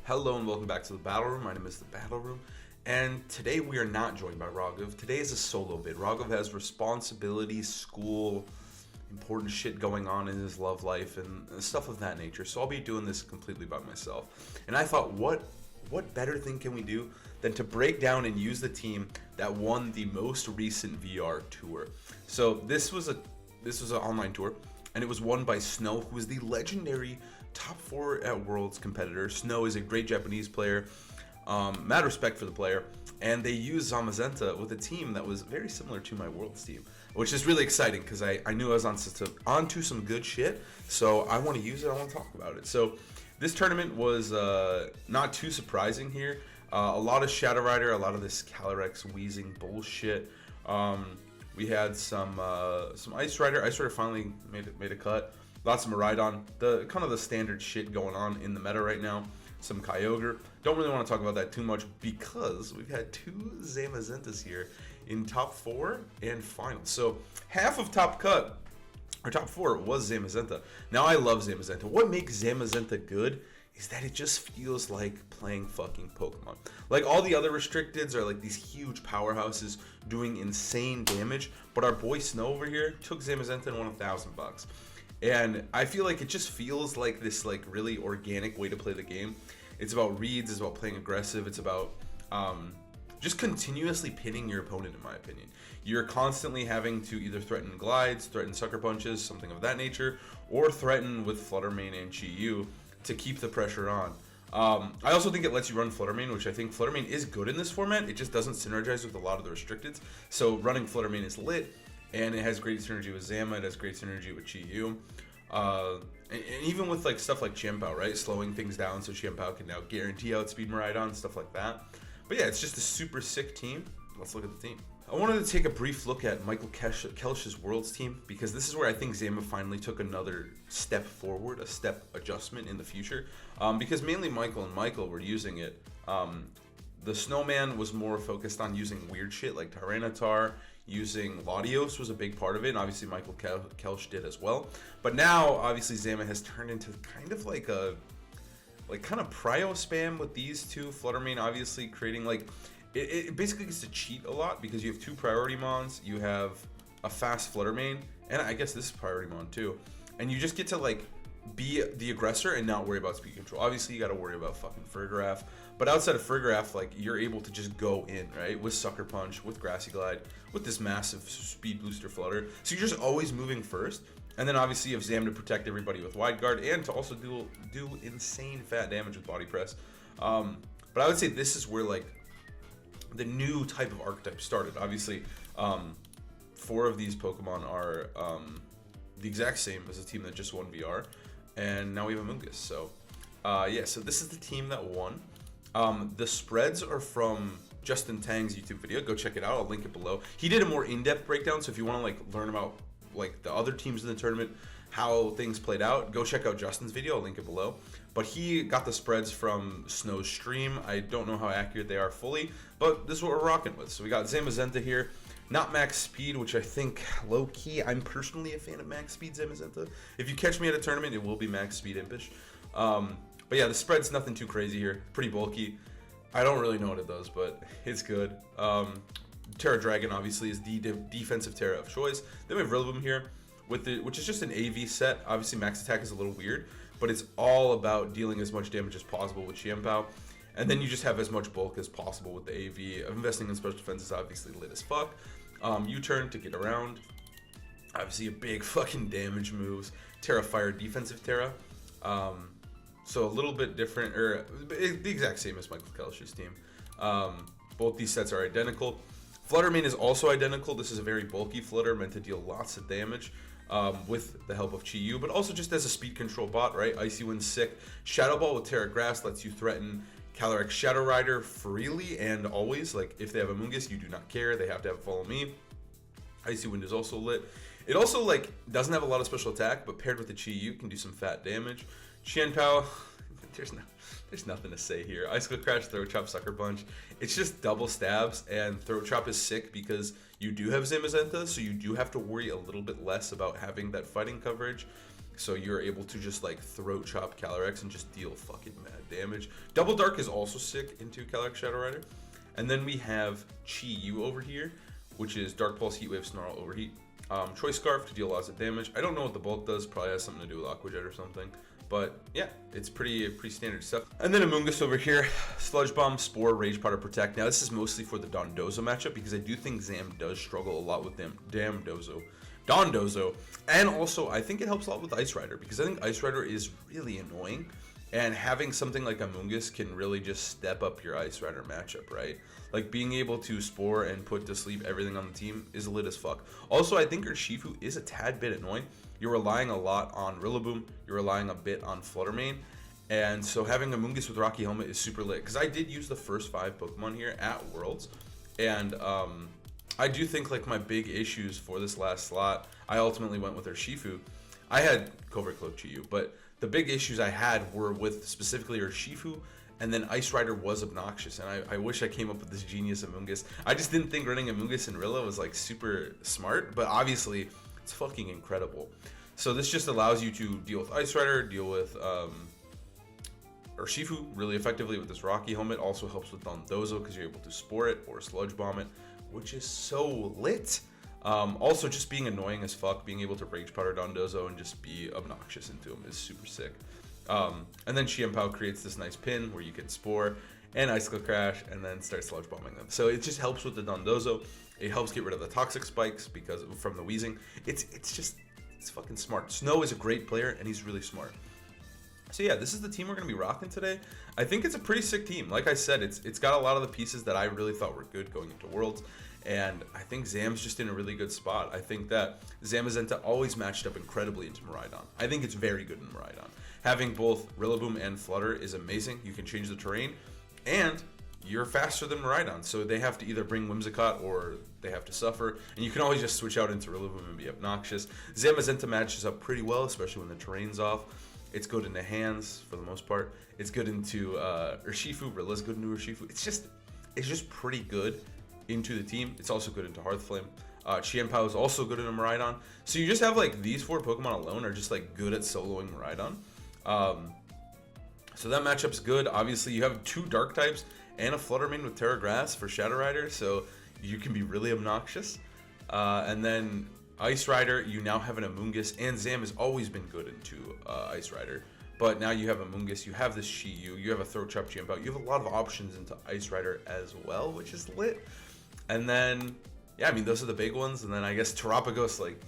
Hello and welcome back to the Battle Room. My name is the Battle Room, and today we are not joined by Raghav. Today is a solo vid. Raghav has responsibilities, school, important shit going on in his love life, and stuff of that nature. So I'll be doing this completely by myself. And I thought, what better thing can we do than to break down and use the team that won the most recent VR tour? So this was an online tour, and it was won by Snow, who is the legendary top 4 at Worlds competitor. Snow is a great Japanese player, mad respect for the player, and they used Zamazenta with a team that was very similar to my Worlds team, which is really exciting because I knew I was onto some good shit, so I want to use it, I want to talk about it. So this tournament was not too surprising here. A lot of Shadow Rider, a lot of this Calyrex wheezing bullshit. We had some Ice Rider. Ice Rider finally made a cut. Lots of Miraidon. The kind of the standard shit going on in the meta right now. Some Kyogre. Don't really want to talk about that too much because we've had 2 Zamazentas here in top 4 and finals. So half of top 4 was Zamazenta. Now I love Zamazenta. What makes Zamazenta good is that it just feels like playing fucking Pokemon. Like all the other restricteds are like these huge powerhouses doing insane damage, but our boy Snow over here took Zamazenta and won $1,000. And I feel like it just feels like this like really organic way to play the game. It's about reads, it's about playing aggressive, it's about just continuously pinning your opponent, in my opinion. You're constantly having to either threaten glides, threaten sucker punches, something of that nature, or threaten with Flutter Mane and Chi-Yu to keep the pressure on. I also think it lets you run Flutter Mane, which I think Flutter Mane is good in this format. It just doesn't synergize with a lot of the restricteds. So running Flutter Mane is lit, and it has great synergy with Zama, it has great synergy with Chi-Yu. And even with like stuff like Chimpao, right? Slowing things down so Chimpao can now guarantee outspeed Miraidon, stuff like that. But yeah, it's just a super sick team. Let's look at the team. I wanted to take a brief look at Michael Kelsch's Worlds team because this is where I think Zama finally took another step forward, a step adjustment in the future. Because mainly Michael and Michael were using it. The Snowman was more focused on using weird shit like Tyranitar, using Latios was a big part of it, and obviously Michael Kelsch did as well. But now, obviously, Zama has turned into kind of like a kind of prio spam with these 2. Flutter Mane obviously creating like it basically gets to cheat a lot because you have 2 priority mons, you have a fast Flutter Mane, and I guess this is priority mon too, and you just get to like be the aggressor and not worry about speed control. Obviously you got to worry about fucking Fergraph, but outside of Fergraph, like you're able to just go in, right, with Sucker Punch, with Grassy Glide, with this massive speed booster Flutter, so you're just always moving first. And then obviously you have Zam to protect everybody with Wide Guard and to also do insane fat damage with Body Press. But I would say this is where like the new type of archetype started. Obviously 4 of these Pokemon are the exact same as the team that just won VR, and now we have Amoonguss. So yeah, so this is the team that won. The spreads are from Justin Tang's YouTube video. Go check it out, I'll link it below. He did a more in-depth breakdown, so if you want to like learn about like the other teams in the tournament, how things played out, go check out Justin's video, I'll link it below. But he got the spreads from Snow's stream. I don't know how accurate they are fully, but this is what we're rocking with. So we got Zamazenta here, not max speed, which I think low-key, I'm personally a fan of max speed Zamazenta. If you catch me at a tournament, it will be max speed Impish. But yeah, the spread's nothing too crazy here, pretty bulky. I don't really know what it does, but it's good. Terra Dragon obviously is the defensive Terra of choice. Then we have Rillaboom here, which is just an AV set. Obviously max attack is a little weird, but it's all about dealing as much damage as possible with Chimpao. And then you just have as much bulk as possible with the AV. Investing in special defense is obviously lit as fuck. U-turn to get around. Obviously a big fucking damage moves. Terra Fire defensive Terra. So a little bit different, or the exact same as Michael Kelsch's team. Both these sets are identical. Flutter Mane is also identical. This is a very bulky Flutter meant to deal lots of damage with the help of Chi-Yu, but also just as a speed control bot, right? Icy Wind's sick. Shadow Ball with Terra Grass lets you threaten Calyrex Shadow Rider freely and always. Like if they have Amoonguss, you do not care. They have to have Follow Me. Icy Wind is also lit. It also like doesn't have a lot of special attack, but paired with the Chi-Yu can do some fat damage. Chimpao, there's nothing to say here. Icicle Crash, Throat Chop, Sucker Punch. It's just double stabs, and Throat Chop is sick because you do have Zamazenta, so you do have to worry a little bit less about having that fighting coverage. So you're able to just like Throat Chop Calyrex and just deal fucking mad damage. Double Dark is also sick into Calyx Shadow Rider. And then we have Chi Yu over here, which is Dark Pulse, Heatwave, Snarl, Overheat. Choice Scarf to deal lots of damage. I don't know what the bulk does. Probably has something to do with Aqua Jet or something. But yeah, it's pretty standard stuff. And then Amoonguss over here, Sludge Bomb, Spore, Rage Powder, Protect. Now this is mostly for the Dondozo matchup because I do think Zam does struggle a lot with them. Dondozo. And also, I think it helps a lot with Ice Rider because I think Ice Rider is really annoying. And having something like Amoonguss can really just step up your Ice Rider matchup, right? Like being able to Spore and put to sleep everything on the team is lit as fuck. Also, I think Urshifu is a tad bit annoying. You're relying a lot on Rillaboom. You're relying a bit on Fluttermane. And so having Amoonguss with Rocky Helmet is super lit. Because I did use the first 5 Pokemon here at Worlds. And I do think like my big issues for this last slot, I ultimately went with Urshifu. I had Covert Cloak Chi-Yu, but the big issues I had were with specifically Urshifu, and then Ice Rider was obnoxious, and I wish I came up with this genius Amoonguss. I just didn't think running Amoonguss and Rilla was like super smart, but obviously it's fucking incredible. So this just allows you to deal with Ice Rider, deal with Urshifu really effectively with this Rocky Helmet. Also helps with Dondozo because you're able to Spore it or Sludge Bomb it, which is so lit. Also, just being annoying as fuck, being able to Rage Powder Dondozo and just be obnoxious into him is super sick. And then Xianpao creates this nice pin where you can Spore and Icicle Crash and then start Sludge Bombing them. So it just helps with the Dondozo. It helps get rid of the Toxic Spikes because from the Wheezing. It's fucking smart. Snow is a great player and he's really smart. So yeah, this is the team we're going to be rocking today. I think it's a pretty sick team. Like I said, it's got a lot of the pieces that I really thought were good going into Worlds. And I think Zam's just in a really good spot. I think that Zamazenta always matched up incredibly into Miraidon. I think it's very good in Miraidon. Having both Rillaboom and Flutter is amazing. You can change the terrain, and you're faster than Miraidon. So they have to either bring Whimsicott or they have to suffer. And you can always just switch out into Rillaboom and be obnoxious. Zamazenta matches up pretty well, especially when the terrain's off. It's good into hands for the most part. It's good into Urshifu. Rilla's good into Urshifu. It's just pretty good into the team. It's also good into Hearthflame. Qianpao is also good into Miraidon. So you just have like these 4 Pokemon alone are just like good at soloing Miraidon. So that matchup's good. Obviously you have 2 Dark types and a Fluttermane with Terra Grass for Shadow Rider, so you can be really obnoxious. And then Ice Rider, you now have an Amoonguss, and Zam has always been good into Ice Rider. But now you have Amoonguss, you have this Chi-Yu, you have a Throat Chop Qianpao, you have a lot of options into Ice Rider as well, which is lit. And then, yeah, I mean, those are the big ones. And then I guess Terapagos, like,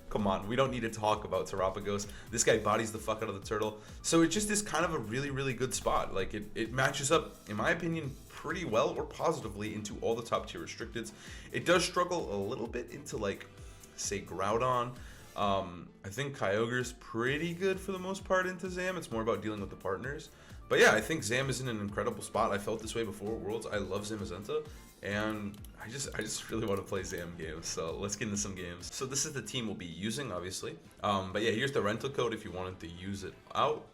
come on, we don't need to talk about Terapagos. This guy bodies the fuck out of the turtle. So it just is kind of a really, really good spot. Like, it matches up, in my opinion, pretty well or positively into all the top tier restricteds. It does struggle a little bit into, like, say, Groudon. I think Kyogre's pretty good for the most part into Zam. It's more about dealing with the partners. But yeah, I think Zam is in an incredible spot. I felt this way before Worlds. I love Zamazenta. And I just really want to play Zam games, so let's get into some games. So this is the team we'll be using, obviously. But yeah, here's the rental code if you wanted to use it out.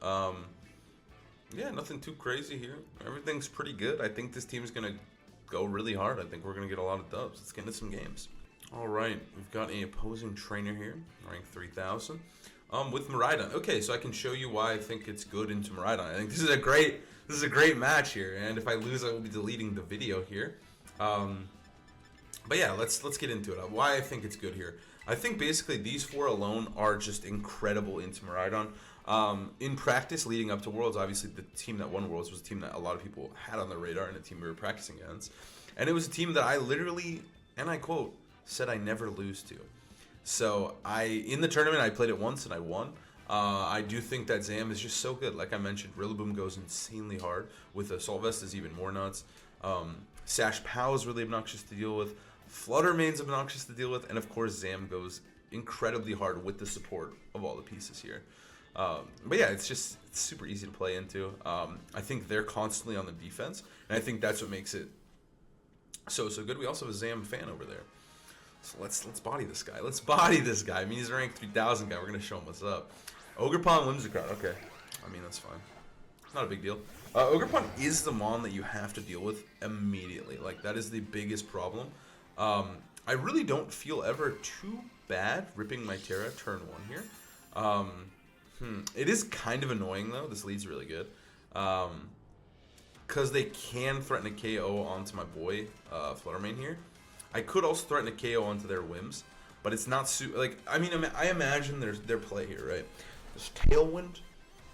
Yeah, nothing too crazy here. Everything's pretty good. I think this team's going to go really hard. I think we're going to get a lot of dubs. Let's get into some games. All right, we've got an opposing trainer here, rank 3000, with Miraidon. Okay, so I can show you why I think it's good into Miraidon. I think this is a great match here, and if I lose, I will be deleting the video here. But yeah, let's get into it. Why I think it's good here. I think basically these 4 alone are just incredible into Miraidon. In practice, leading up to Worlds, obviously the team that won Worlds was a team that a lot of people had on their radar and a team we were practicing against. And it was a team that I literally, and I quote, said I never lose to. So in the tournament, I played it once and I won. I do think that Zam is just so good. Like I mentioned, Rillaboom goes insanely hard. With Assault Vest is even more nuts. Sash Pow is really obnoxious to deal with. Fluttermane's obnoxious to deal with. And of course, Zam goes incredibly hard with the support of all the pieces here. But yeah, it's super easy to play into. I think they're constantly on the defense. And I think that's what makes it so good. We also have a Zam fan over there. So let's body this guy. Let's body this guy. I mean, he's a rank 3000 guy. We're going to show him what's up. Ogerpon, Whimsicott. Okay. I mean, that's fine. It's not a big deal. Ogerpon is the mon that you have to deal with immediately. Like, that is the biggest problem. I really don't feel ever too bad ripping my Terra turn 1 here. It is kind of annoying, though. This lead's really good. Because they can threaten a KO onto my boy, Fluttermane here. I could also threaten a KO onto their whims, but it's not like, I mean, I imagine there's their play here, right? There's Tailwind,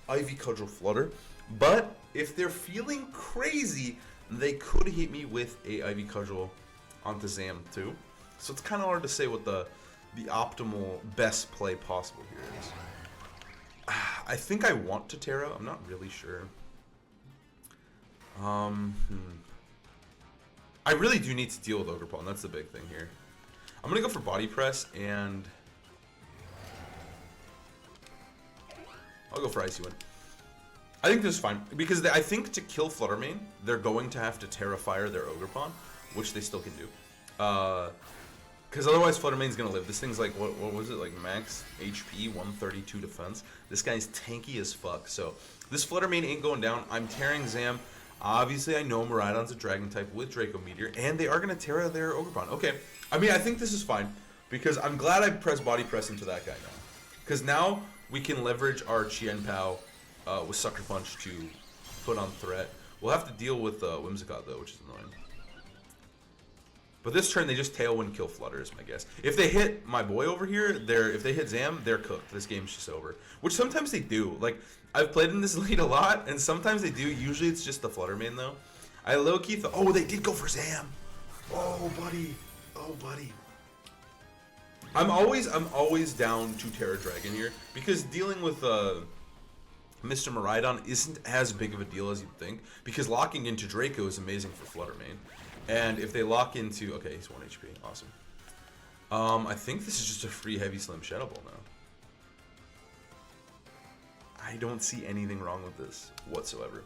Ivy Cudgel, Flutter, but if they're feeling crazy, they could hit me with a Ivy Cudgel onto Zam too. So it's kind of hard to say what the optimal best play possible here is. I think I want to Terra. I'm not really sure. I really do need to deal with Ogerpon. That's the big thing here. I'm gonna go for Body Press and I'll go for Icy Wind. I think this is fine because I think to kill Fluttermane, they're going to have to Terra Fire their Ogerpon, which they still can do. Because otherwise Fluttermane's gonna live. This thing's like, what was it, like max HP, 132 defense. This guy's tanky as fuck. So this Fluttermane ain't going down. I'm tearing Zam. Obviously, I know Miraidon's a Dragon type with Draco Meteor, and they are gonna Terra their Ogerpon. Okay, I mean, I think this is fine because I'm glad I pressed Body Press into that guy now. Because now we can leverage our Chien Pao with Sucker Punch to put on threat. We'll have to deal with Whimsicott though, which is annoying. But this turn, they just Tailwind kill Flutter is my guess. If they hit my boy over here, if they hit Zam, they're cooked. This game's just over. Which sometimes they do. Like, I've played in this league a lot, and sometimes they do. Usually it's just the Fluttermane, though. I low-key thought, oh, they did go for Zam. Oh, buddy. Oh, buddy. I'm always down to Terra Dragon here, because dealing with Mr. Miraidon isn't as big of a deal as you'd think, because locking into Draco is amazing for Fluttermane. And if they lock into... Okay, he's 1 HP. Awesome. I think this is just a free Heavy Slam Shadow Ball now. I don't see anything wrong with this whatsoever.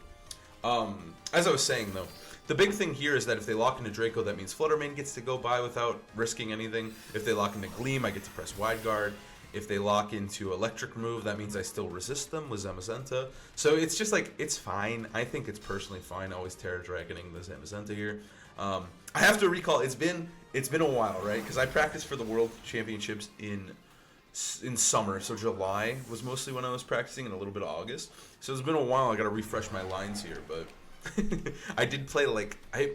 As I was saying, though, the big thing here is that if they lock into Draco, that means Fluttermane gets to go by without risking anything. If they lock into Gleam, I get to press Wide Guard. If they lock into Electric Move, that means I still resist them with Zamazenta. So it's just like, it's fine. I think it's personally fine. Always Terra Dragoning the Zamazenta here. I have to recall, it's been a while, right? Because I practiced for the World Championships in summer, so July was mostly when I was practicing, and a little bit of August. So it's been a while. I got to refresh my lines here, but I did play like I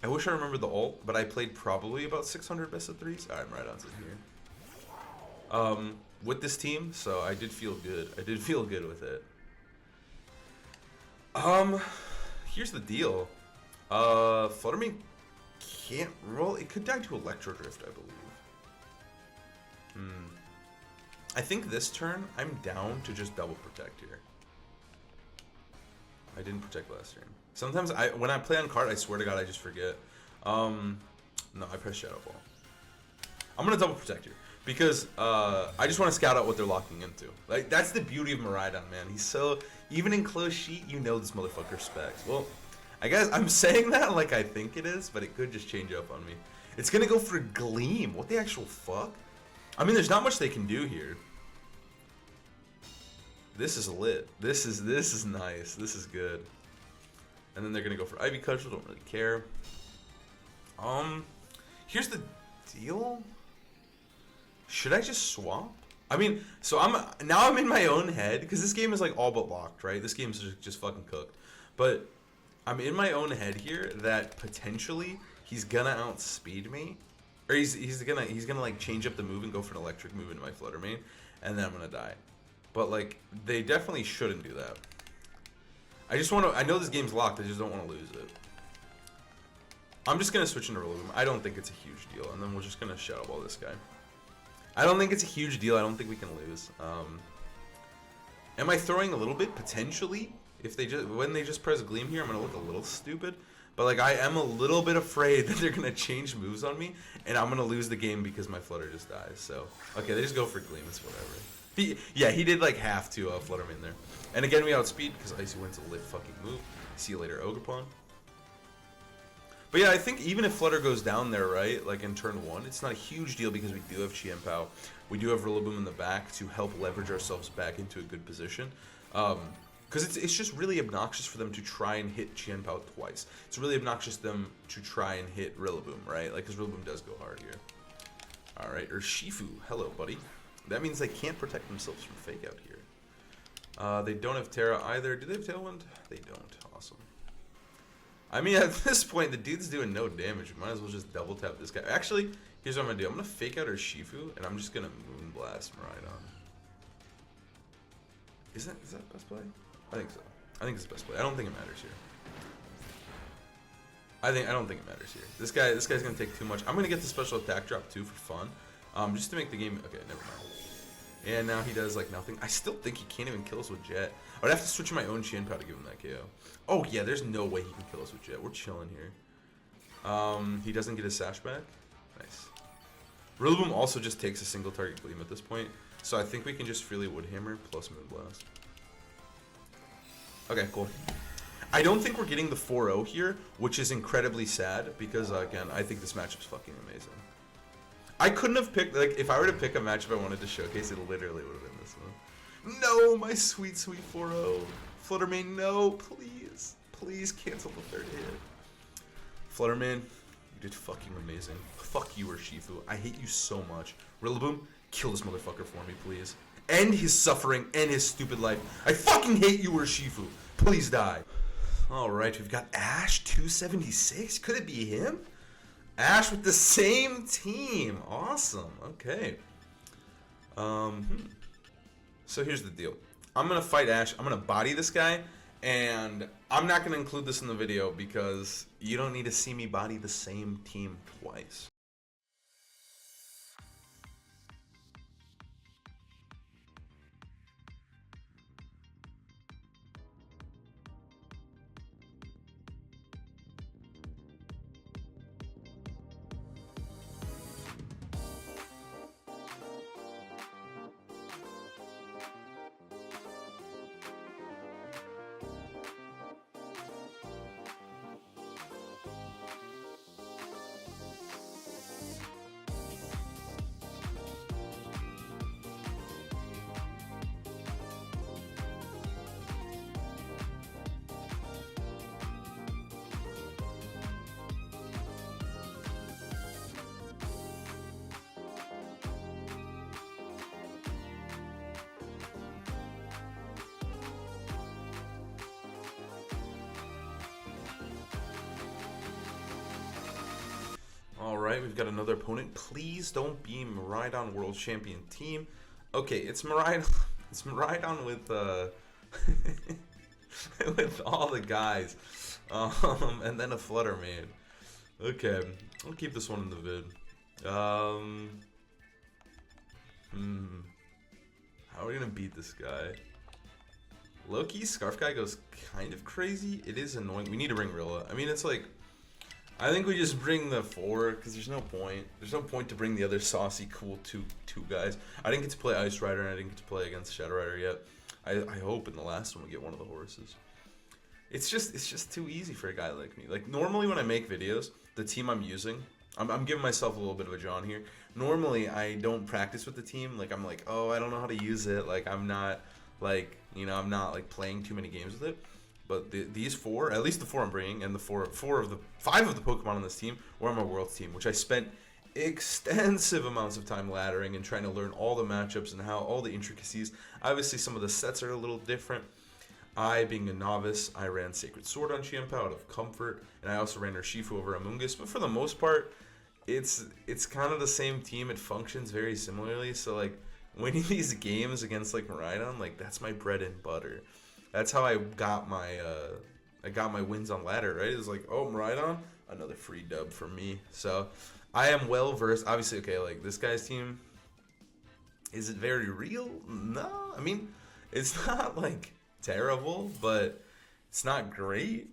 wish I remembered the ult, but I played probably about 600 best of threes. All right, Miraidon's in here. With this team, so I did feel good. I did feel good with it. Here's the deal. Fluttermane can't roll. It could die to Electro Drift, I believe. I think this turn, I'm down to just double protect here. I didn't protect last turn. Sometimes when I play on card, I swear to God, I just forget. No, I press Shadow Ball. I'm gonna double protect here because I just want to scout out what they're locking into. Like, that's the beauty of Miraidon, man. He's so, even in close sheet, you know this motherfucker specs. Well, I guess I'm saying that like I think it is, but it could just change up on me. It's gonna go for Gleam. What the actual fuck? I mean, there's not much they can do here. This is lit. This is nice. This is good. And then they're gonna go for Ivy Cudgel. Don't really care. Here's the deal. Should I just swap? I mean, so I'm in my own head because this game is like all but locked, right? This game's just fucking cooked. But I'm in my own head here that potentially he's gonna outspeed me, or he's gonna like change up the move and go for an electric move into my Fluttermane, and then I'm gonna die. But like, they definitely shouldn't do that. I know this game's locked. I just don't want to lose it. I'm just gonna switch into Rillaboom. I don't think it's a huge deal, and then we're just gonna Shadow Ball this guy. I don't think it's a huge deal. I don't think we can lose. Am I throwing a little bit potentially? If when they just press Gleam here, I'm gonna look a little stupid. But like, I am a little bit afraid that they're gonna change moves on me, and I'm gonna lose the game because my Flutter just dies. So okay, they just go for Gleam. It's whatever. He did like half to Fluttermane there. And again, we outspeed because Icy Wind's a lit fucking move. See you later, Ogerpon. But yeah, I think even if Flutter goes down there, right, like in turn 1, it's not a huge deal because we do have Chien Pao. We do have Rillaboom in the back to help leverage ourselves back into a good position. Because it's just really obnoxious for them to try and hit Chien Pao twice. It's really obnoxious them to try and hit Rillaboom, right? Like, because Rillaboom does go hard here. Alright, or Shifu. Hello, buddy. That means they can't protect themselves from Fake Out here. They don't have Terra either. Do they have Tailwind? They don't. Awesome. I mean, at this point, the dude's doing no damage. We might as well just double tap this guy. Actually, here's what I'm going to do. I'm going to fake out our Shifu, and I'm just going to Moonblast Miraidon. Is that best play? I think so. I think it's the best play. I don't think it matters here. I don't think it matters here. This guy's gonna take too much. I'm gonna get the special attack drop too for fun, just to make the game. Okay, never mind. And now he does like nothing. I still think he can't even kill us with Jet. I would have to switch my own Qianpao to give him that KO. Oh yeah, there's no way he can kill us with Jet. We're chilling here. He doesn't get his sash back. Nice. Rillaboom also just takes a single target Gleam at this point, so I think we can just freely Woodhammer plus Moonblast. Okay, cool. I don't think we're getting the 4-0 here, which is incredibly sad because, again, I think this matchup's fucking amazing. I couldn't have picked, like, if I were to pick a matchup I wanted to showcase, it literally would have been this one. No, my sweet, sweet 4-0. Fluttermane, no, please. Please cancel the third hit. Fluttermane, you did fucking amazing. Fuck you, Urshifu. I hate you so much. Rillaboom, kill this motherfucker for me, please. End his suffering, end his stupid life. I fucking hate you, Urshifu. Please die. Alright, we've got Ash 276. Could it be him? Ash with the same team. Awesome. Okay. So here's the deal. I'm going to fight Ash. I'm going to body this guy. And I'm not going to include this in the video because you don't need to see me body the same team twice. Alright, we've got another opponent. Please don't be Miraidon World Champion team. Okay, it's Miraidon. It's Miraidon with with all the guys. And then a Fluttermane. Okay, I'll keep this one in the vid. How are we gonna beat this guy? Loki, Scarf Guy goes kind of crazy. It is annoying. We need to bring Rilla. I mean, it's like, I think we just bring the 4 because there's no point. There's no point to bring the other saucy, cool two guys. I didn't get to play Ice Rider and I didn't get to play against Shadow Rider yet. I hope in the last one we get one of the horses. It's just too easy for a guy like me. Like normally when I make videos, the team I'm using, I'm giving myself a little bit of a John here. Normally I don't practice with the team. Like I'm like, oh, I don't know how to use it. Like I'm not like, you know, I'm not like playing too many games with it. But these 4, at least the 4 I'm bringing, and the 5 of the Pokemon on this team were on my Worlds team, which I spent extensive amounts of time laddering and trying to learn all the matchups and how all the intricacies. Obviously, some of the sets are a little different. I, being a novice, I ran Sacred Sword on Qianpao out of comfort, and I also ran Urshifu over Amoonguss. But for the most part, it's kind of the same team. It functions very similarly. So like winning these games against like Miraidon, like that's my bread and butter. That's how I got my wins on ladder, right? It was like, oh, Miraidon, another free dub for me. So I am well versed. Obviously, okay, like this guy's team, is it very real? No, I mean, it's not like terrible, but it's not great.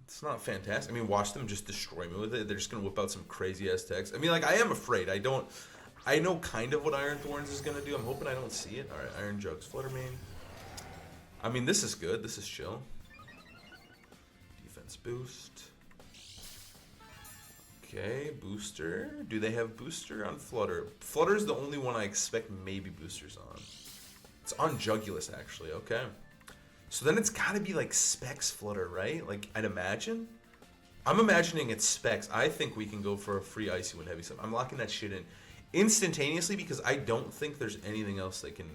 It's not fantastic. I mean, watch them just destroy me with it. They're just gonna whip out some crazy ass techs. I mean, like I am afraid. I know kind of what Iron Thorns is gonna do. I'm hoping I don't see it. All right, Iron Jugs, Fluttermane. I mean, this is good. This is chill. Defense boost. Okay, booster. Do they have booster on Flutter? Flutter's the only one I expect maybe boosters on. It's on Jugulus, actually. Okay. So then it's got to be like Specs Flutter, right? Like, I'd imagine. I'm imagining it's Specs. I think we can go for a free Icy Wind Heavy Slam. I'm locking that shit in instantaneously because I don't think there's anything else they can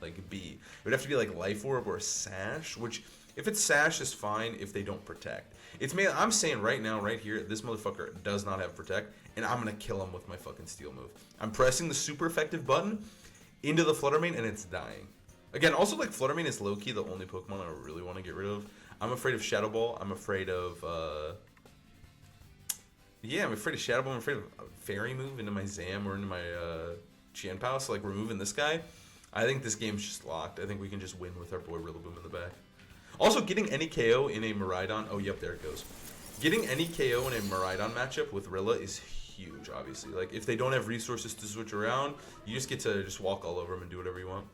like be. It would have to be like Life Orb or Sash, which if it's Sash is fine if they don't protect. It's me. I'm saying right now, right here, this motherfucker does not have protect, and I'm gonna kill him with my fucking Steel move. I'm pressing the super effective button into the Fluttermane, and it's dying. Again, also like Fluttermane is low key the only Pokemon I really want to get rid of. I'm afraid of Shadow Ball. I'm afraid of I'm afraid of Shadow Ball. I'm afraid of Fairy Move into my Zam or into my Chien-Pao. So like removing this guy, I think this game's just locked. I think we can just win with our boy Rillaboom in the back. Also, getting any KO in a Miraidon. Oh, yep, there it goes. Getting any KO in a Miraidon matchup with Rilla is huge, obviously. Like, if they don't have resources to switch around, you just get to just walk all over them and do whatever you want.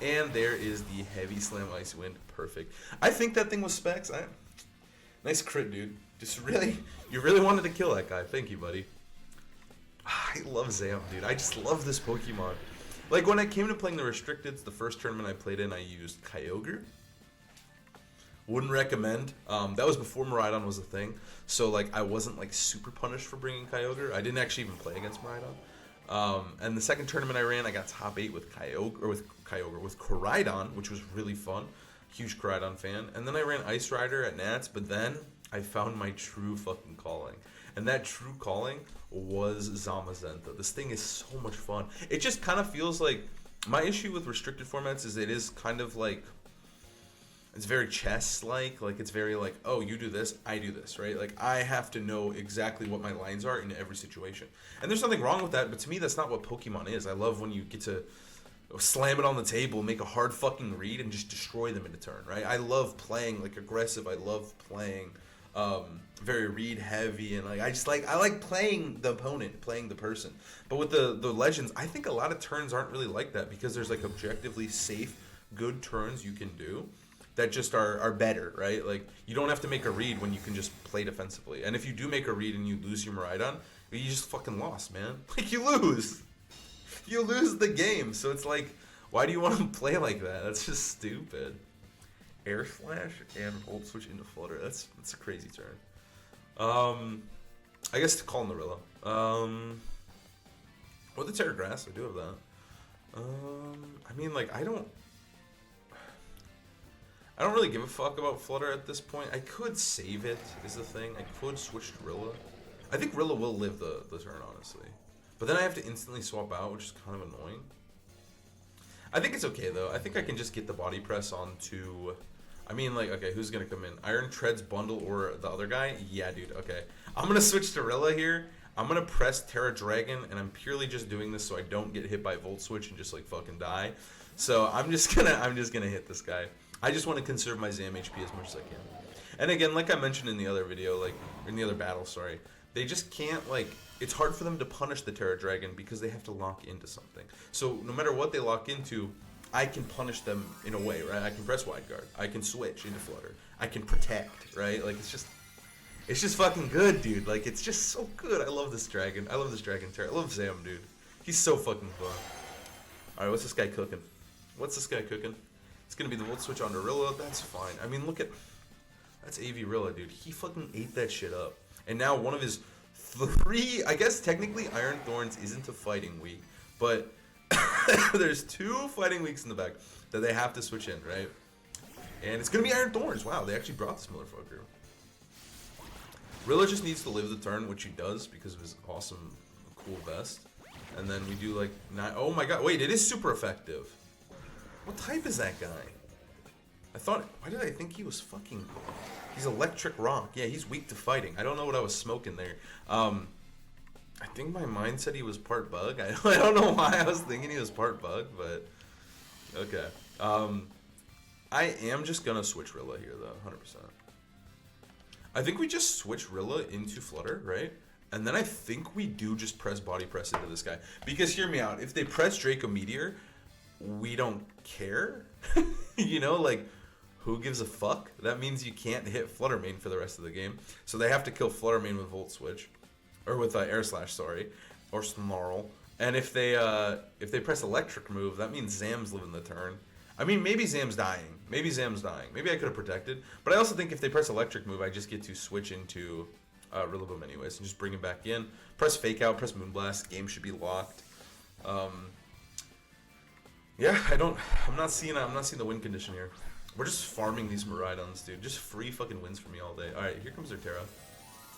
And there is the Heavy Slam Ice Wind. Perfect. I think that thing was specs. Nice crit, dude. You really wanted to kill that guy. Thank you, buddy. I love Zam, dude. I just love this Pokemon. Like, when I came to playing the Restricteds, the first tournament I played in, I used Kyogre. Wouldn't recommend. That was before Miraidon was a thing. So, like, I wasn't, like, super punished for bringing Kyogre. I didn't actually even play against Miraidon. And the second tournament I ran, I got top 8 with with Koraidon, which was really fun. Huge Koraidon fan. And then I ran Ice Rider at Nats, but then I found my true fucking calling. And that true calling was Zamazenta. This thing is so much fun. It just kind of feels like, my issue with restricted formats is it is kind of like, it's very chess-like. Like, it's very like, oh, you do this, I do this, right? Like, I have to know exactly what my lines are in every situation. And there's nothing wrong with that, but to me, that's not what Pokemon is. I love when you get to slam it on the table, make a hard fucking read, and just destroy them in a turn, right? I love playing, like, aggressive. I love playing very read heavy, and like I like playing the opponent, playing the person. But with the Legends, I think a lot of turns aren't really like that, because there's like objectively safe, good turns you can do that just are better, right? Like, you don't have to make a read when you can just play defensively. And if you do make a read and you lose your Miraidon, you just fucking lost, man. Like, you lose. You lose the game. So it's like, why do you want to play like that? That's just stupid. Air Slash and Volt Switch into Flutter. That's a crazy turn. I guess to call in the Rilla. Or the Terra Grass. I do have that. I mean, like, I don't really give a fuck about Flutter at this point. I could save it, is the thing. I could switch to Rilla. I think Rilla will live the turn, honestly. But then I have to instantly swap out, which is kind of annoying. I think it's okay, though. I think I can just get the body press onto... I mean, like, okay, who's going to come in? Iron Treads Bundle or the other guy? Yeah, dude, okay. I'm going to switch to Rilla here. I'm going to press Terra Dragon, and I'm purely just doing this so I don't get hit by Volt Switch and just, like, fucking die. So I'm just gonna hit this guy. I just want to conserve my Zam HP as much as I can. And again, like I mentioned in the other video, like, in the other battle, sorry, they just can't, like, it's hard for them to punish the Terra Dragon because they have to lock into something. So no matter what they lock into, I can punish them in a way, right? I can press Wide Guard. I can switch into Flutter. I can protect, right? Like, it's just fucking good, dude. Like, it's just so good. I love this dragon. I love this Dragon Terra. I love Zam, dude. He's so fucking fun. Alright, what's this guy cooking? It's gonna be the Volt Switch onto Rilla. That's fine. I mean, look at... That's AV Rilla, dude. He fucking ate that shit up. And now one of his 3... I guess technically Iron Thorns isn't a fighting weak, but there's 2 fighting weeks in the back that they have to switch in, right? And it's gonna be Iron Thorns. Wow, they actually brought this motherfucker. Rilla just needs to live the turn, which he does because of his awesome, cool vest. And then we do like... Oh my god, wait, it is super effective. What type is that guy? Why did I think he was fucking... He's Electric Rock. Yeah, he's weak to fighting. I don't know what I was smoking there. I think my mind said he was part bug. I don't know why I was thinking he was part bug, but... Okay. I am just gonna switch Rilla here, though, 100%. I think we just switch Rilla into Flutter, right? And then I think we do just press Body Press into this guy. Because, hear me out, if they press Draco Meteor, we don't care. You know, like, who gives a fuck? That means you can't hit Fluttermane for the rest of the game. So they have to kill Fluttermane with Volt Switch. Or with Air Slash, sorry. Or Snarl. And if they press Electric move, that means Zam's living the turn. I mean, maybe Zam's dying. Maybe I could have protected. But I also think if they press Electric move, I just get to switch into Rillaboom anyways. And just bring him back in. Press Fake Out, press Moonblast. Game should be locked. Yeah, I'm not seeing the win condition here. We're just farming these Miraidons, dude. Just free fucking wins for me all day. All right, here comes their Terra.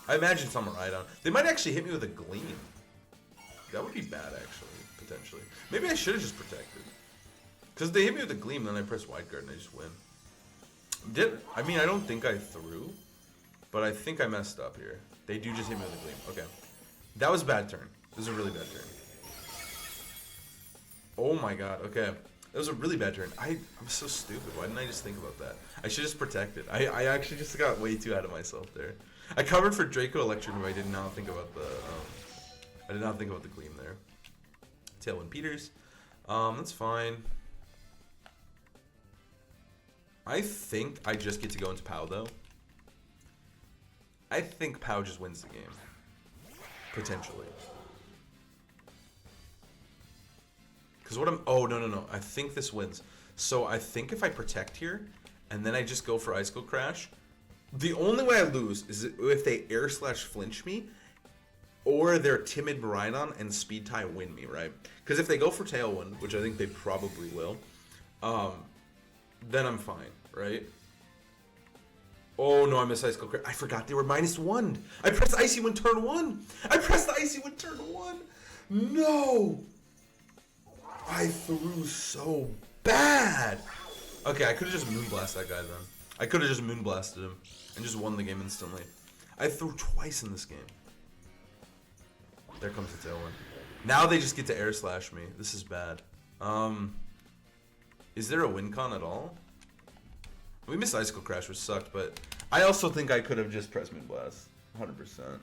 I imagine it's on Miraidon. They might actually hit me with a Gleam. That would be bad, actually, potentially. Maybe I should have just protected. Because they hit me with a Gleam, then I press Wide Guard and I just win. I mean, I don't think I threw, but I think I messed up here. They do just hit me with a Gleam. Okay. That was a bad turn. This is a really bad turn. Oh my god, okay. That was a really bad turn. I'm so stupid. Why didn't I just think about that? I should just protect it. I actually just got way too out of myself there. I covered for Draco Electric, but I did not think about the Gleam there. Tailwind Peters. That's fine. I think I just get to go into POW though. I think POW just wins the game. Potentially. Because what I'm... Oh, no. I think this wins. So I think if I protect here, and then I just go for Icicle Crash, the only way I lose is if they air slash flinch me, or their Timid Miraidon and Speed Tie win me, right? Because if they go for Tailwind, which I think they probably will, then I'm fine, right? Oh no, I missed Icicle Crash. I forgot they were -1. I pressed Icy Wind turn 1. I pressed the Icy Wind turn 1. No! I threw so bad. Okay, I could have just Moonblast that guy then. I could have just Moonblasted him and just won the game instantly. I threw twice in this game. There comes the Tailwind. Now they just get to Air Slash me. This is bad. Is there a win con at all? We missed Icicle Crash, which sucked, but I also think I could have just pressed Moonblast. 100%.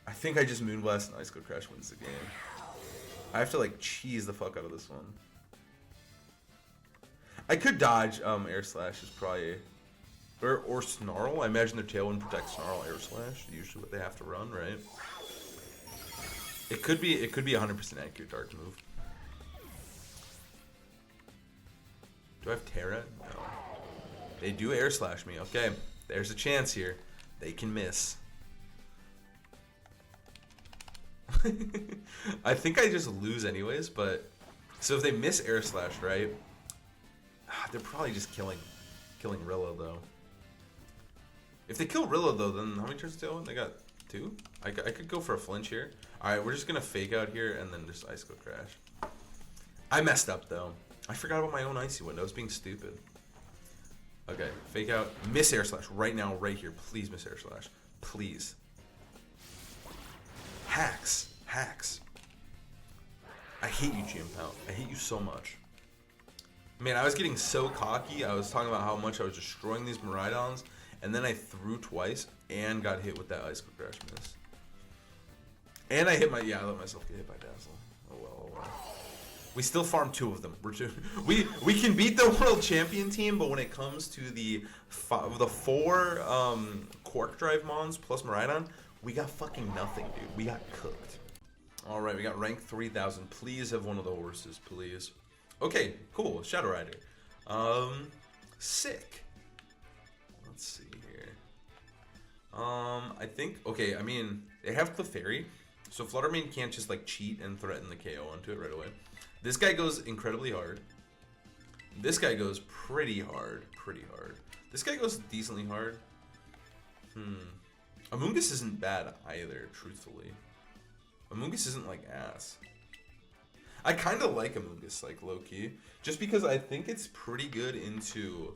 I think I just Moonblast and Icicle Crash wins the game. I have to like cheese the fuck out of this one. I could dodge Air Slash is probably or Snarl. I imagine their Tailwind protects Snarl Air Slash. Usually what they have to run, right? It could be 100% accurate dart move. Do I have Terra? No. They do Air Slash me. Okay, there's a chance here. They can miss. I think I just lose anyways, but so if they miss Air Slash, right? They're probably just killing Rilla though. If they kill Rilla though, then how many turns Tailwind? They got 2. I could go for a flinch here. All right, we're just gonna fake out here and then just Icicle Crash. I messed up though. I forgot about my own Icy Wind. I was being stupid. Okay, fake out, miss Air Slash right now, right here. Please miss Air Slash, please. Hacks. I hate you, GM Pound. I hate you so much. Man, I was getting so cocky. I was talking about how much I was destroying these Miraidons, and then I threw twice and got hit with that Icicle Crash miss. And I hit I let myself get hit by Dazzle. Oh well. We still farm 2 of them. We can beat the world champion team, but when it comes to the 4 Quark Drive Mons plus Miraidon, we got fucking nothing, dude. We got cooked. All right, we got rank 3000. Please have one of the horses, please. Okay, cool. Shadow Rider. Sick. Let's see here. I think, okay, I mean, they have Clefairy, so Fluttermane can't just like cheat and threaten the KO onto it right away. This guy goes incredibly hard. This guy goes pretty hard. This guy goes decently hard. Amoonguss isn't bad either, truthfully. Amoonguss isn't like ass. I kind of like Amoonguss, like low-key, just because I think it's pretty good into...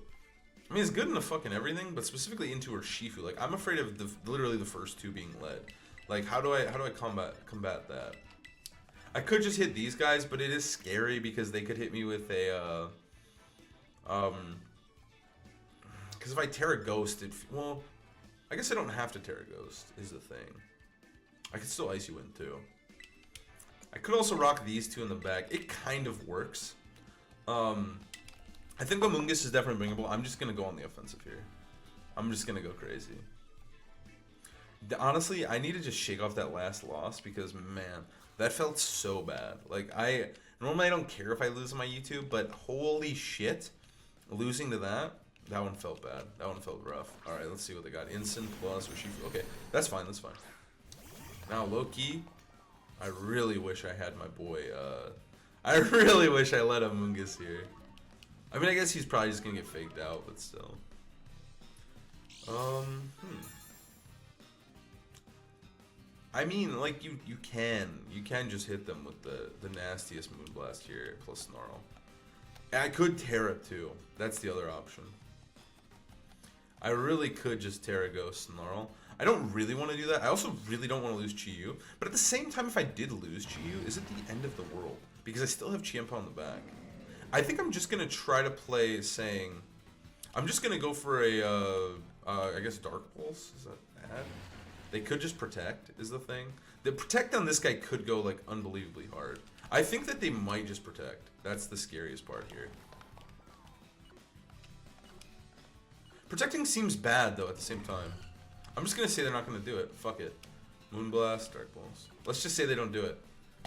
I mean, it's good into fucking everything, but specifically into Urshifu. Like, I'm afraid of literally the first 2 being led. Like, how do I combat that? I could just hit these guys, but it is scary because they could hit me with a because if I Terra Ghost, well, I guess I don't have to Terra Ghost, is the thing. I could still Icy Wind too. I could also rock these 2 in the back. It kind of works. I think Amoonguss is definitely bringable. I'm just going to go on the offensive here. I'm just going to go crazy. Honestly, I need to just shake off that last loss because, man, that felt so bad. Like, normally I don't care if I lose on my YouTube, but holy shit, losing to that one felt bad. That one felt rough. All right, let's see what they got. Instant plus Urshifu. Okay, that's fine. Now, low-key, I really wish I had my boy, I really wish I let Amoonguss here. I mean, I guess he's probably just gonna get faked out, but still. I mean, like, you can just hit them with the nastiest Moonblast here, plus Snarl. And I could Terra too. That's the other option. I really could just Terra Ghost Snarl. I don't really want to do that. I also really don't want to lose Chi-Yu. But at the same time, if I did lose Chi-Yu, is it the end of the world? Because I still have Chiempa on the back. I think I'm just going to try to play saying... I'm just going to go for a, I guess, Dark Pulse. Is that bad? They could just Protect, is the thing. The Protect on this guy could go, like, unbelievably hard. I think that they might just Protect. That's the scariest part here. Protecting seems bad, though, at the same time. I'm just going to say they're not going to do it. Fuck it. Moonblast, Dark Pulse. Let's just say they don't do it.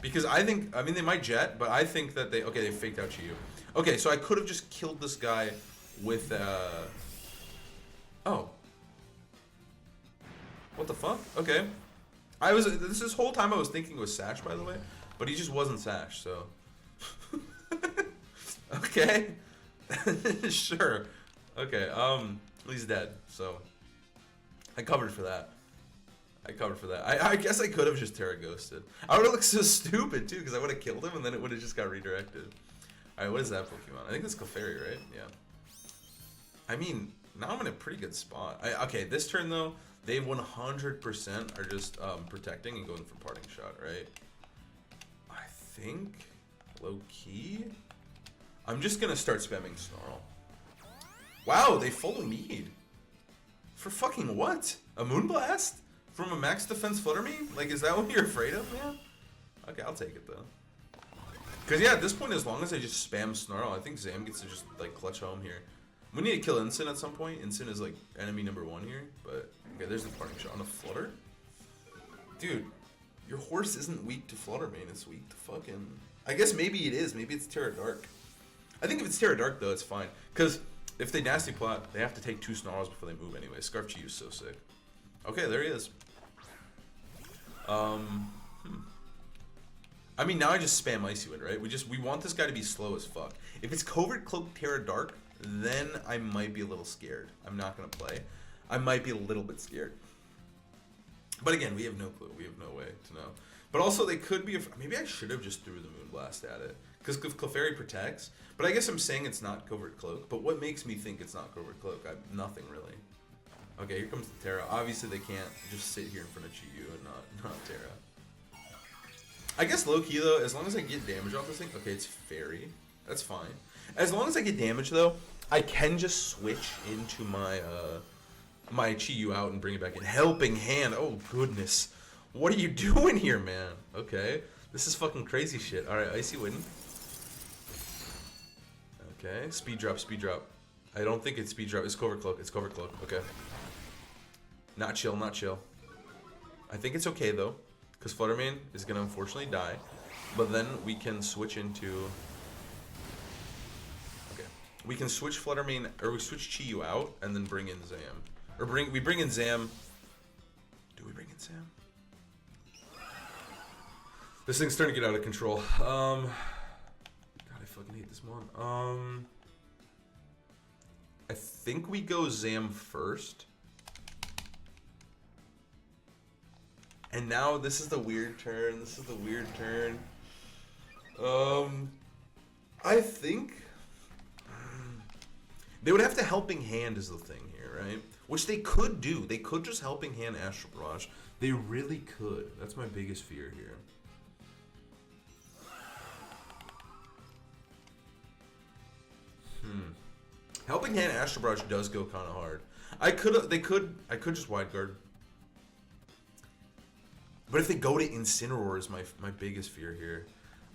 Because I think, I mean, they might Jet, but I think that they, okay, they faked out Chi-Yu. Okay, so I could have just killed this guy with, oh. What the fuck? Okay. This whole time I was thinking it was Sash, by the way, but he just wasn't Sash, so. Okay. Sure. Okay, he's dead, so. I covered for that. I guess I could have just Terra Ghosted. I would have looked so stupid too, because I would have killed him and then it would have just got redirected. Alright, what is that Pokemon? I think that's Clefairy, right? Yeah. I mean, now I'm in a pretty good spot. Okay, this turn though, they 100% are just protecting and going for Parting Shot, right? I think, low key, I'm just gonna start spamming Snarl. Wow, they full mead. For fucking what? A Moonblast? From a max defense Fluttermane? Like, is that what you're afraid of, man? Okay, I'll take it, though. Because, yeah, at this point, as long as I just spam Snarl, I think Zam gets to just, like, clutch home here. We need to kill Incin at some point. Incin is, like, enemy number 1 here. But, okay, there's the Parting Shot on a Flutter. Dude, your horse isn't weak to Fluttermane. It's weak to fucking... I guess maybe it is. Maybe it's Terra Dark. I think if it's Terra Dark, though, it's fine. Because if they Nasty Plot, they have to take 2 Snarls before they move anyway. Scarf Chi is so sick. Okay, there he is. I mean, now I just spam Icy Wind, right? We want this guy to be slow as fuck. If it's Covert Cloak Terra Dark, then I might be a little scared. I'm not gonna play. I might be a little bit scared. But again, we have no clue. We have no way to know. But also, they could be... Maybe I should have just threw the Moonblast at it. Because Clefairy protects. But I guess I'm saying it's not Covert Cloak. But what makes me think it's not Covert Cloak? Nothing, really. Okay, here comes the Terra. Obviously, they can't just sit here in front of Chi-Yu and not Terra. I guess low-key, though, as long as I get damage off this thing... Okay, it's Fairy. That's fine. As long as I get damage, though, I can just switch into my my Chi-Yu out and bring it back in. Helping Hand. Oh, goodness. What are you doing here, man? Okay. This is fucking crazy shit. Alright, Icy Wind. Okay, Speed Drop, Speed Drop. I don't think it's Speed Drop. It's Covert Cloak. It's Covert Cloak. Okay. Not chill, not chill. I think it's okay, though. Because Fluttermane is going to unfortunately die. But then we can switch into... Okay. We can switch Fluttermane... Or we switch Chi-Yu out and then bring in Zam. Or we bring in Zam... Do we bring in Zam? This thing's starting to get out of control. God, I fucking hate this one. I think we go Zam first. And now this is the weird turn. This is the weird turn. I think they would have to Helping Hand is the thing here, right? Which they could do. They could just Helping Hand Astral Barrage. They really could. That's my biggest fear here. Helping Hand Astral Barrage does go kind of hard. I could just Wide Guard. But if they go to Incineroar is my biggest fear here.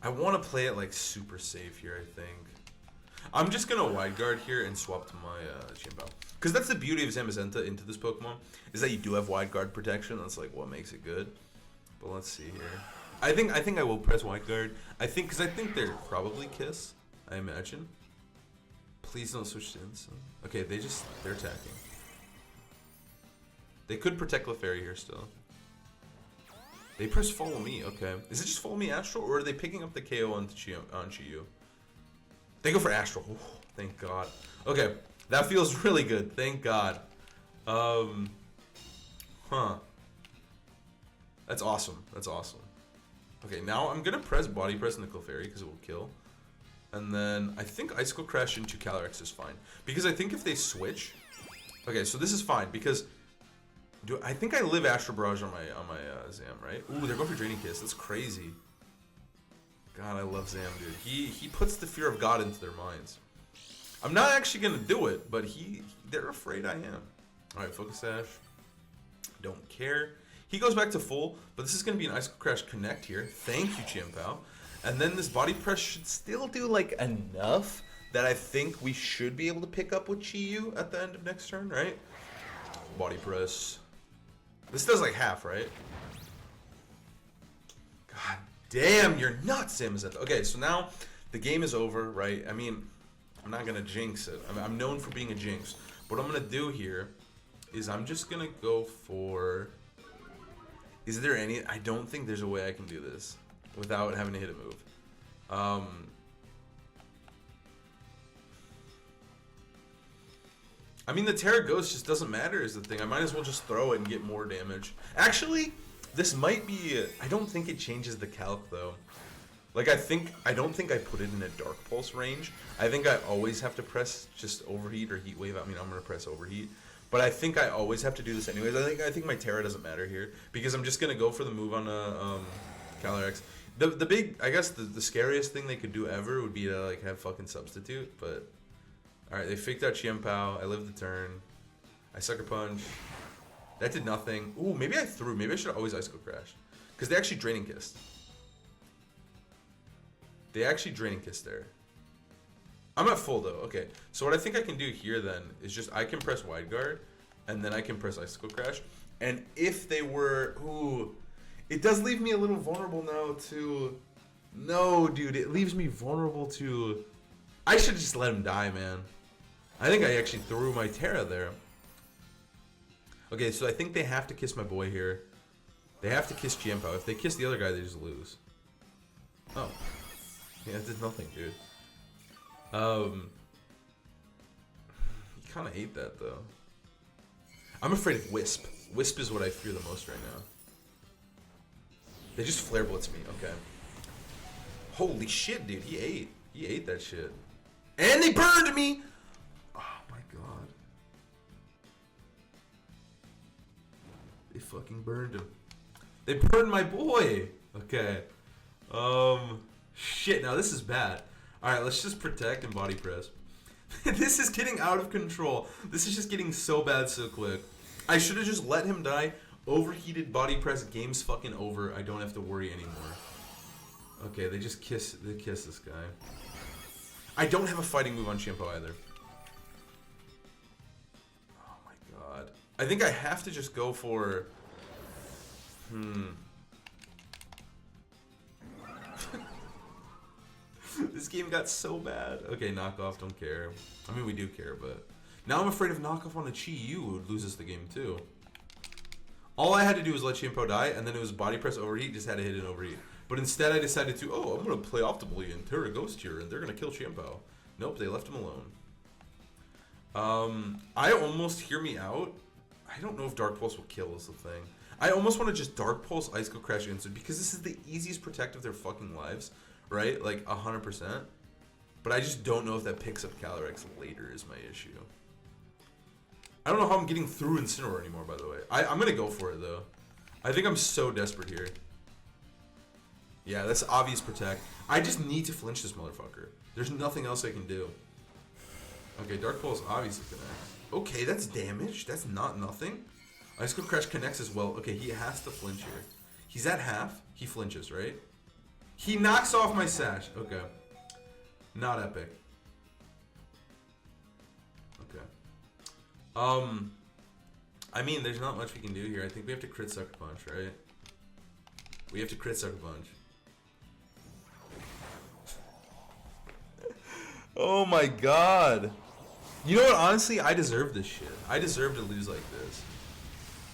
I want to play it like super safe here, I think. I'm just going to Wide Guard here and swap to my Chiempa. Because that's the beauty of Zamazenta into this Pokemon, is that you do have Wide Guard protection. That's like what makes it good. But let's see here. I think I will press Wide Guard. Because I think they're probably Kiss, I imagine. Please don't switch to Instant. Okay, they're attacking. They could protect Clefairy here still. They press follow me, okay. Is it just follow me Astral, or are they picking up the KO on Chiyu? They go for Astral. Ooh, thank God. Okay, that feels really good. Thank God. That's awesome. That's awesome. Okay, now I'm gonna press Body Press into Clefairy because it will kill. And then I think Icicle Crash into Calyrex is fine. Because I think if they switch... Okay, so this is fine because... I think I live Astral Barrage on my Zam, right? Ooh, they're going for Draining Kiss. That's crazy. God, I love Zam, dude. He puts the fear of God into their minds. I'm not actually gonna do it, but they're afraid I am. Alright, Focus Sash. Don't care. He goes back to full, but this is gonna be an Icicle Crash Connect here. Thank you, Chimpao. And then this Body Press should still do like enough that I think we should be able to pick up with Chiyu at the end of next turn, right? Body Press. This does like half, right? God damn, you're nuts, Zamazenta. Okay, so now the game is over, right? I mean, I'm not gonna jinx it. I'm known for being a jinx. What I'm gonna do here is I'm just gonna go for... Is there any... I don't think there's a way I can do this without having to hit a move. I mean, the Terra Ghost just doesn't matter is the thing. I might as well just throw it and get more damage. Actually, this might be... I don't think it changes the calc, though. Like, I don't think I put it in a Dark Pulse range. I think I always have to press just Overheat or Heat Wave. I mean, I'm going to press Overheat. But I think I always have to do this anyways. I think my Terra doesn't matter here. Because I'm just going to go for the move on Calyrex. The big, I guess the scariest thing they could do ever would be to like have fucking Substitute, but alright, they faked out Chiempao. I lived the turn. I Sucker Punch. That did nothing. Ooh, maybe I threw. Maybe I should have always Icicle Crash. Because they actually Draining Kissed. They actually Draining Kissed there. I'm at full though. Okay, so what I think I can do here then is just I can press Wide Guard, and then I can press Icicle Crash. And if they were... Ooh... It does leave me a little vulnerable now to... No, dude, it leaves me vulnerable to... I should just let him die, man. I think I actually threw my Terra there. Okay, so I think they have to kiss my boy here. They have to kiss Chiempao. If they kiss the other guy, they just lose. Oh. Yeah, it did nothing, dude. You kind of hate that, though. I'm afraid of Wisp. Wisp is what I fear the most right now. They just Flare Blitz me, okay. Holy shit, dude, he ate. He ate that shit. And they burned me! Oh my god. They fucking burned him. They burned my boy! Okay. Shit, now this is bad. Alright, let's just protect and Body Press. This is getting out of control. This is just getting so bad so quick. I should have just let him die. Overheated Body Press, game's fucking over. I don't have to worry anymore. Okay, they just kiss this guy. I don't have a fighting move on Chiempao either. Oh my god. I think I have to just go for... This game got so bad. Okay, knockoff, don't care. I mean, we do care, but... Now I'm afraid of knockoff on a Chiyu who loses the game too. All I had to do was let Chiempao die, and then it was Body Press Overheat, just had to hit an Overheat. But instead I decided to, oh, I'm going to play optimally and Terra Ghost here, and they're going to kill Chiempao. Nope, they left him alone. I almost, hear me out, I don't know if Dark Pulse will kill is the thing. I almost want to just Dark Pulse Icicle Crash instant, because this is the easiest protect of their fucking lives, right? Like, 100%. But I just don't know if that picks up Calyrex later is my issue. I don't know how I'm getting through Incineroar anymore, by the way. I'm going to go for it, though. I think I'm so desperate here. Yeah, that's obvious protect. I just need to flinch this motherfucker. There's nothing else I can do. Okay, Dark Pulse obviously connects. Okay, that's damage. That's not nothing. Icicle Crash connects as well. Okay, he has to flinch here. He's at half. He flinches, right? He knocks off my Sash. Okay. Not epic. Okay. I mean, there's not much we can do here. I think we have to crit Sucker Punch, right? We have to crit Sucker Punch. Oh my god. You know what? Honestly, I deserve this shit. I deserve to lose like this.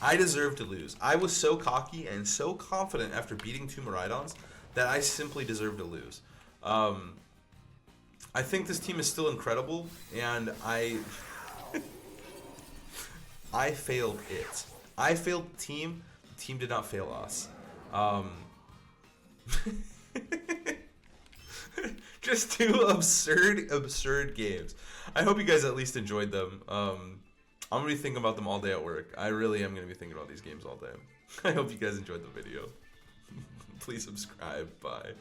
I deserve to lose. I was so cocky and so confident after beating 2 Miraidons that I simply deserve to lose. I think this team is still incredible, and I failed it. I failed the team. The team did not fail us. Just 2 absurd games. I hope you guys at least enjoyed them. I'm going to be thinking about them all day at work. I really am going to be thinking about these games all day. I hope you guys enjoyed the video. Please subscribe. Bye.